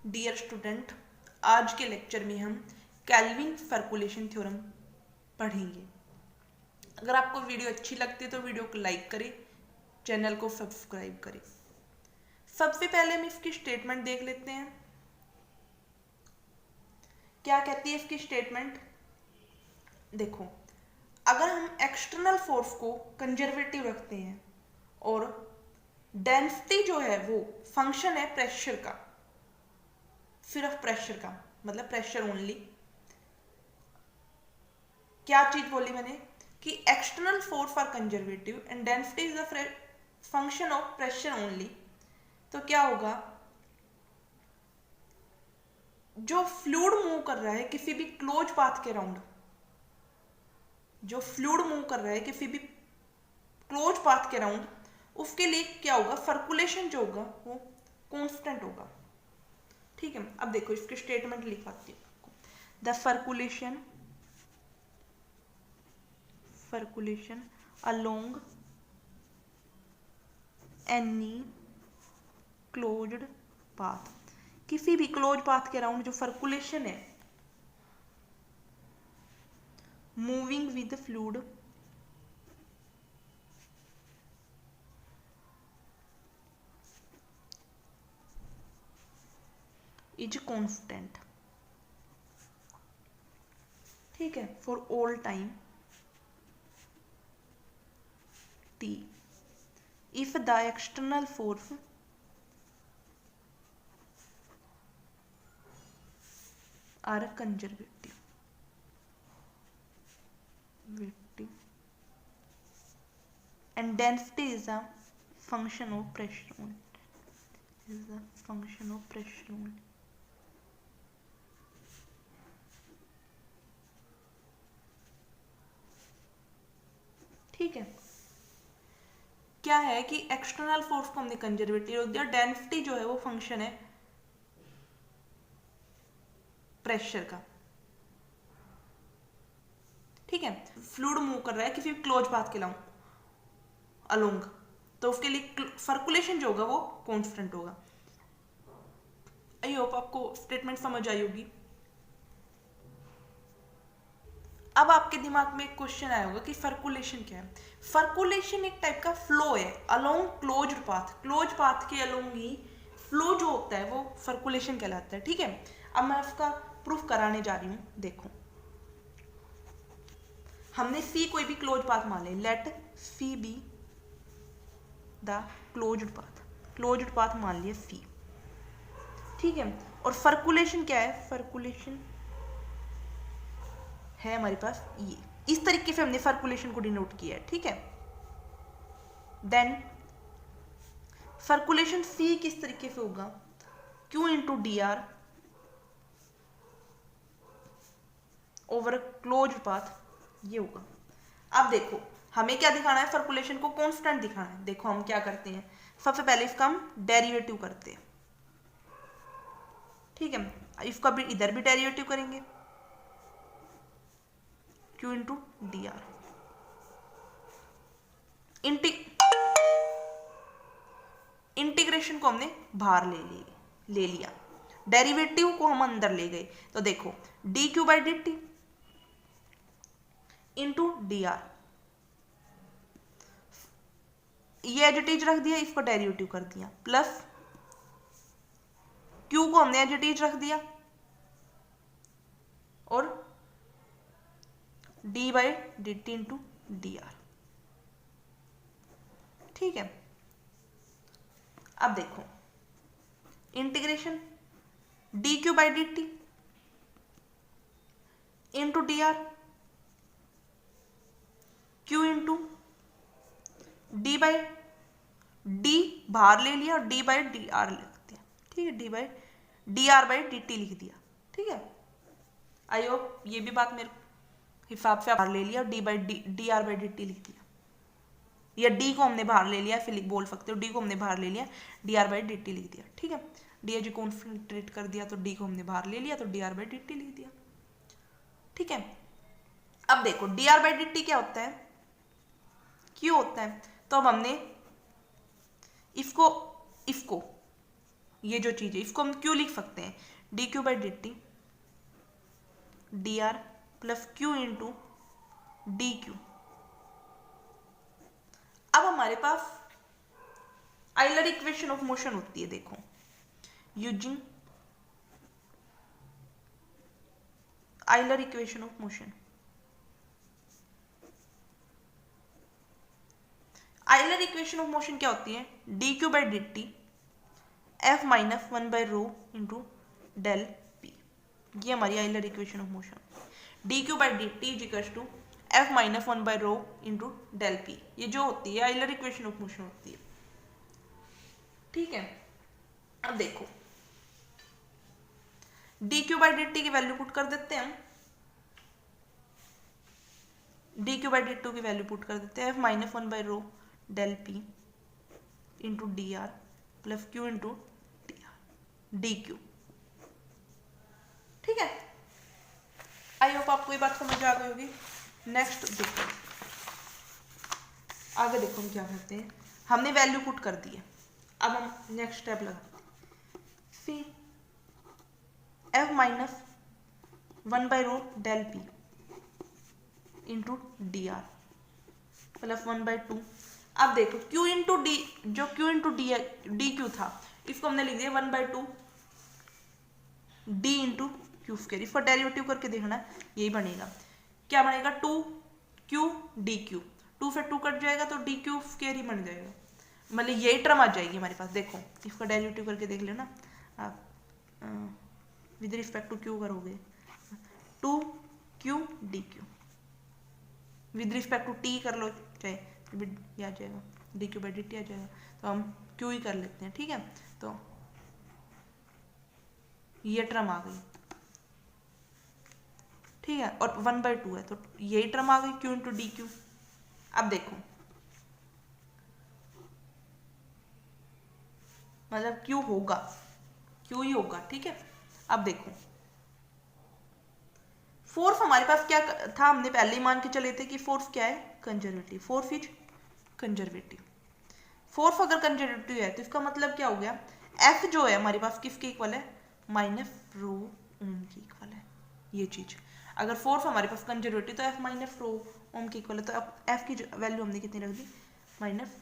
Dear student, आज के lecture में हम केल्विन सर्कुलेशन थ्योरम पढ़ेंगे। अगर आपको वीडियो अच्छी लगती है तो वीडियो को लाइक करें, चैनल को सब्सक्राइब करें। सबसे पहले हम इसकी स्टेटमेंट देख लेते हैं। क्या कहती है इसकी स्टेटमेंट? देखो, अगर हम एक्सटर्नल फोर्स को कंजर्वेटिव रखते हैं और डेंसिटी जो है वो फंक्शन है प्रेशर का, सिर्फ प्रेशर का, मतलब प्रेशर ओनली। क्या चीज बोली मैंने कि external force are conservative and density is the function of pressure only. तो क्या होगा, जो फ्लूइड मूव कर रहा है किसी भी क्लोज पाथ के राउंड, जो फ्लूइड मूव कर रहा है किसी भी क्लोज पाथ के राउंड, उसके लिए क्या होगा, सर्कुलेशन जो होगा वो कांस्टेंट होगा। ठीक है, अब देखो इसकी स्टेटमेंट लिखवाती हूँ आपको। The circulation along any closed path, किसी भी क्लोज पाथ के अराउंड जो सर्कुलेशन है moving with fluid is constant. ठीक है, for all time t if the external force are conservative and density is a function of pressure only, is a function of pressure only। ठीक है, क्या है कि external force को हमने conservative रख दिया, डेंसिटी जो है वो फंक्शन है प्रेशर का। ठीक है, फ्लूइड मूव कर रहा है किसी क्लोज पाथ के अलोंग, तो उसके लिए सर्कुलेशन जो होगा वो कांस्टेंट होगा। आई होप आपको स्टेटमेंट समझ आई होगी। अब आपके दिमाग में एक क्वेश्चन आया होगा कि सर्कुलेशन क्या है। सर्कुलेशन एक टाइप का फ्लो है along closed path, close path के अलोंग ही फ्लो जो होता है वो सर्कुलेशन कहलाता है। ठीक है, अब मैं उसका प्रूफ कराने जा रही हूँ। देखो, हमने सी कोई भी क्लोज पाथ मान ले, let C be the closed path मान लिया सी। ठीक है, और सर्कुलेशन क्या है, सर्कुलेशन है हमारे पास ये, इस तरीके से हमने सर्कुलेशन को डिनोट किया है। ठीक है, देन सर्कुलेशन सी किस तरीके से होगा, Q into D are over closed path, ये होगा। अब देखो, हमें क्या दिखाना है, सर्कुलेशन को कांस्टेंट दिखाना है। देखो हम क्या करते हैं, सबसे पहले इसका हम डेरिवेटिव करते हैं। ठीक है, इसका भी इधर भी डेरिवेटिव करेंगे, Q into D are. Integration को हमने बाहर ले लिया, डेरिवेटिव को हम अंदर ले गए, तो देखो D Q by D T into D are, ये एज इट इज रख दिया, इसको डेरिवेटिव कर दिया, प्लस क्यू को हमने एज इट इज रख दिया और D by D T into D are. ठीक है, अब देखो integration D Q by D T into D are, Q into D by D बाहर ले लिया और डी बाई डी आर लिख दिया। ठीक है, D by D R by D T लिख दिया। ठीक है, आई होप ये भी बात मेरे हिसाब से बाहर ले लिया और D R by D T लिख दिया, या डी को हमने बाहर ले लिया, फिर बोल सकते हो डी को हमने बाहर ले लिया, D R by D T लिख दिया। ठीक है, डी एज कॉन्सेंट्रेट कर दिया तो डी को हमने बाहर ले लिया तो D R by D T लिख दिया। ठीक है, अब देखो D R by D T क्या होता है, क्यों होता है, तो अब हमने इसको ये जो चीज है इसको हम क्यू लिख सकते हैं, D Q by D T D R plus Q into D Q. अब हमारे पास आइलर इक्वेशन ऑफ मोशन होती है, देखो using Euler equation of motion. Euler equation of motion क्या होती है, D Q by D T F minus 1 by rho into del P. ये हमारी Euler equation of motion, D Q by D T equals to F minus 1 by rho into del P. ये जो होती है Euler equation of motion होती है, ठीक है। अब देखो D Q by D T की वैल्यू पुट कर देते हैं हम, D Q by D two की वैल्यू पुट कर देते हैं, F minus 1 by rho del P into D R plus Q into D R D Q, ठीक है। आई होप आपको ये बात समझ आ गई होगी। नेक्स्ट देखो, आगे देखो हम क्या करते हैं, हमने वैल्यू पुट कर दी है, अब हम नेक्स्ट स्टेप लगाते हैं। फिर F minus 1 by rho del P into D R plus 1 by 2। अब देखो Q इंटू डी, जो Q इंटू डी क्यू था इसको हमने लिख दिया 1 by 2 D into Q square. इसका डेरिवेटिव करके देखना, यही बनेगा, क्या बनेगा 2Q डी क्यू, 2 से 2 कट जाएगा तो डी क्यू स्क्वायर ही बन जाएगा, मतलब यही टर्म आ जाएगी हमारे पास। देखो इसका डेरिवेटिव करके देख लेना आप, विद रिस्पेक्ट टू क्यू करोगे 2Q D Q, with respect to T कर लो चाहे ये आ जाएगा, D Q by D T आ जाएगा, तो हम क्यू ही कर लेते हैं, ठीक है। तो ये टर्म आ गई, ठीक है, और 1 बाई 2 है तो यही टर्म आ गई क्यू इंटू डी क्यू। अब देखो मतलब क्यू होगा, क्यू ही होगा, ठीक है। अब देखो फोर्स हमारे पास क्या था, हमने पहले ही मान के चले थे कि फोर्स क्या है, conservative, force is conservative. Force अगर कंजर्वेटिव है तो इसका मतलब क्या हो गया, एफ जो है हमारे पास किसके इक्वल है, माइनस रो ओम के इक्वल है। ये चीज अगर फोर्स हमारे पास कंजर्वेटिव तो एफ माइनस रो ओम के इक्वल है, तो अब एफ की वैल्यू हमने कितनी रख दी, माइनस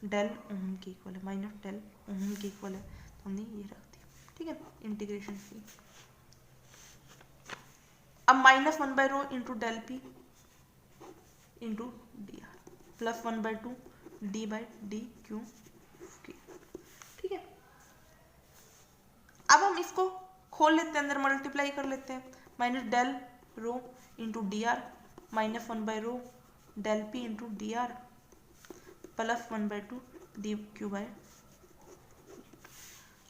डेल ओम के इक्वल है, माइनस डेल ओम के इक्वल है, तो हमने ये रख दी, ठीक है। इंटीग्रेशन की अब minus 1 by rho into del P into D R plus 1 by 2 D by D Q, ठीक है। अब हम इसको खोल लेते हैं, अंदर मल्टीप्लाई कर लेते हैं, minus del rho into D R minus 1 by rho del P into D R plus 1 by 2 D Q by.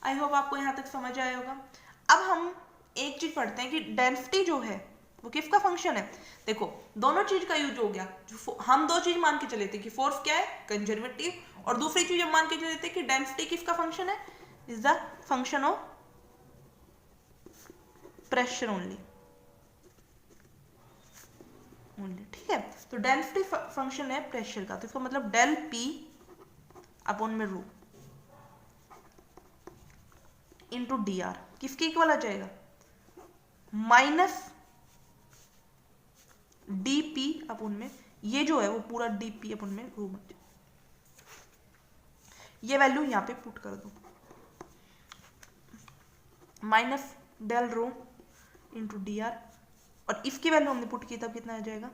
I hope आपको यहाँ तक समझ आया होगा। अब हम एक चीज पढ़ते हैं कि डेंसिटी जो है वो किसका फंक्शन है। देखो दोनों चीज का यूज हो गया, हम दो चीज मान के चले थे कि फोर्स क्या है, कंजर्वेटिव, और दूसरी चीज हम मान के चले थे कि डेंसिटी किसका फंक्शन है, is the function of pressure only, ठीक है। तो डेंसिटी फंक्शन है प्रेशर का, तो इसका मतलब डेल पी अपॉन में रो इंटू डी आर किसके इक्वल आ जाएगा, माइनस डी पी अपॉन में, ये जो है वो पूरा डी पी अपॉन में रो बन जाए। ये वैल्यू यहां पे पुट कर दो, minus del rho into D R, और इसकी वैल्यू हमने पुट की तब कितना आ जाएगा,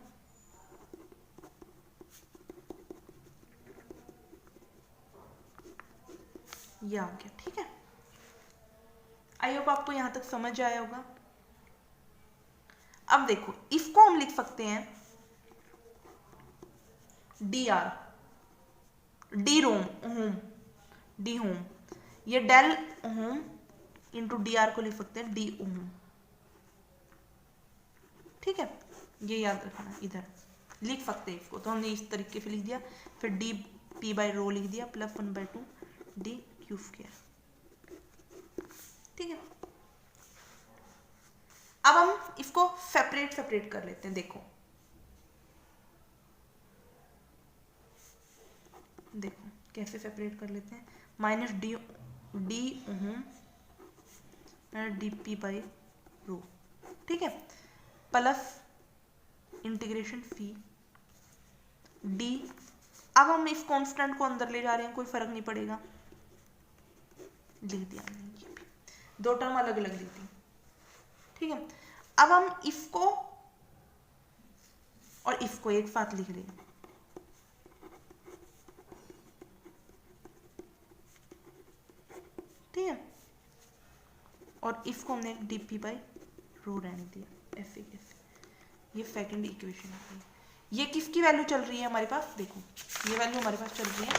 ये आ गया, ठीक है। आई होप आपको यहां तक समझ आया होगा। अब देखो इसको हम लिख सकते हैं डी आर, डी रोम होम, डी होम, ये डेल होम इंटू डी आर को लिख सकते हैं डी ओम, ठीक है। ये याद रखना, इधर लिख सकते हैं इसको, तो हमने इस तरीके से लिख दिया, फिर डी पी बाई रो लिख दिया plus 1 by 2 D Q square, ठीक है। अब हम इसको सेपरेट कर लेते हैं। देखो कैसे सेपरेट कर लेते हैं, minus D ohm D P by rho, ठीक है, प्लस इंटीग्रेशन फी डी। अब हम इस कांस्टेंट को अंदर ले जा रहे हैं, कोई फर्क नहीं पड़ेगा, लिख दिया हमने, ये भी दो टर्म अलग अलग लिख दी, ठीक है। अब हम इसको और इसको एक साथ लिख रहे हैं, ठीक है, और इसको हमने डीपी बाई रो रहने दिया, ऐसे कैसे, ये सेकंड इक्वेशन है। ये किसकी वैल्यू चल रही है हमारे पास, देखो ये वैल्यू हमारे पास चल रही है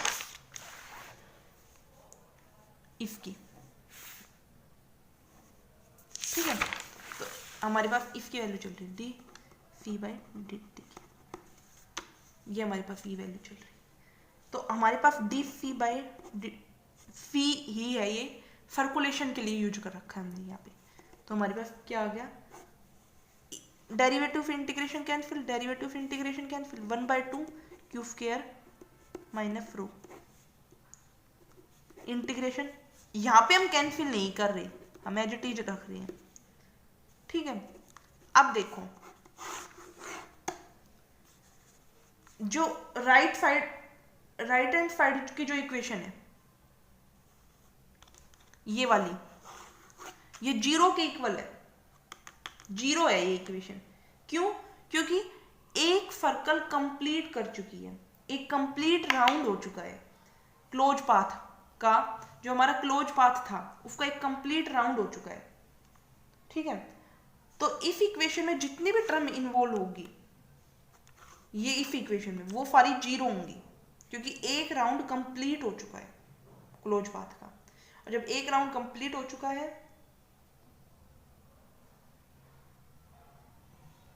इसकी, ठीक है, तो हमारे पास इसकी वैल्यू चल रही है D fee by D T, ये हमारे पास ये वैल्यू चल रही है। तो हमारे पास डी फी बाई डी फी ही है, ये सर्कुलेशन के लिए यूज कर रखा है हमने यहाँ पे। तो हमारे पास क्या आ गया, derivative integration cancel, derivative integration cancel, 1/2 Q square minus rho, integration यहाँ पे हम कैंसिल नहीं कर रहे, हम एज इट इज रख रहे हैं, ठीक है। अब देखो जो राइट हैंड साइड की जो इक्वेशन है ये वाली, ये 0 के इक्वल है, 0 है ये इक्वेशन। क्यों? क्योंकि एक सर्कल कंप्लीट कर चुकी है, एक कंप्लीट राउंड हो चुका है, क्लोज पाथ का जो हमारा क्लोज पाथ था उसका एक कंप्लीट राउंड हो चुका है, ठीक है। तो इस इक्वेशन में जितनी भी टर्म इन्वॉल्व होगी ये इस इक्वेशन में वो सारी 0 होंगी, क्योंकि एक राउंड कंप्लीट हो चुका है क्लोज पाथ का। और जब एक राउंड कंप्लीट हो चुका है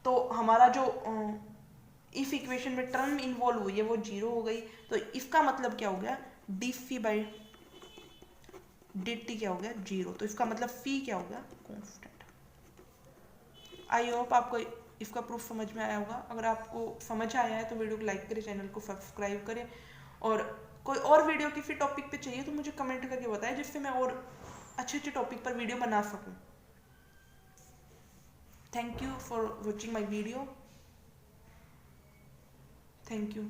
तो हमारा जो इस इक्वेशन में टर्म इन्वॉल्व हुई है वो 0 हो गई। तो इसका मतलब क्या हो गया, D fee by D T क्या हो गया, 0। तो इसका मतलब फी क्या हो गया, कॉन्स्टेंट। आई होप आपको इसका प्रूफ समझ में आया होगा। अगर आपको समझ आया है तो वीडियो को लाइक करें, चैनल को सब्सक्राइब करें, और कोई और वीडियो किसी टॉपिक पे चाहिए तो मुझे कमेंट करके बताएं, जिससे मैं और अच्छे अच्छे टॉपिक पर वीडियो बना सकूं। Thank you for watching my video, thank you.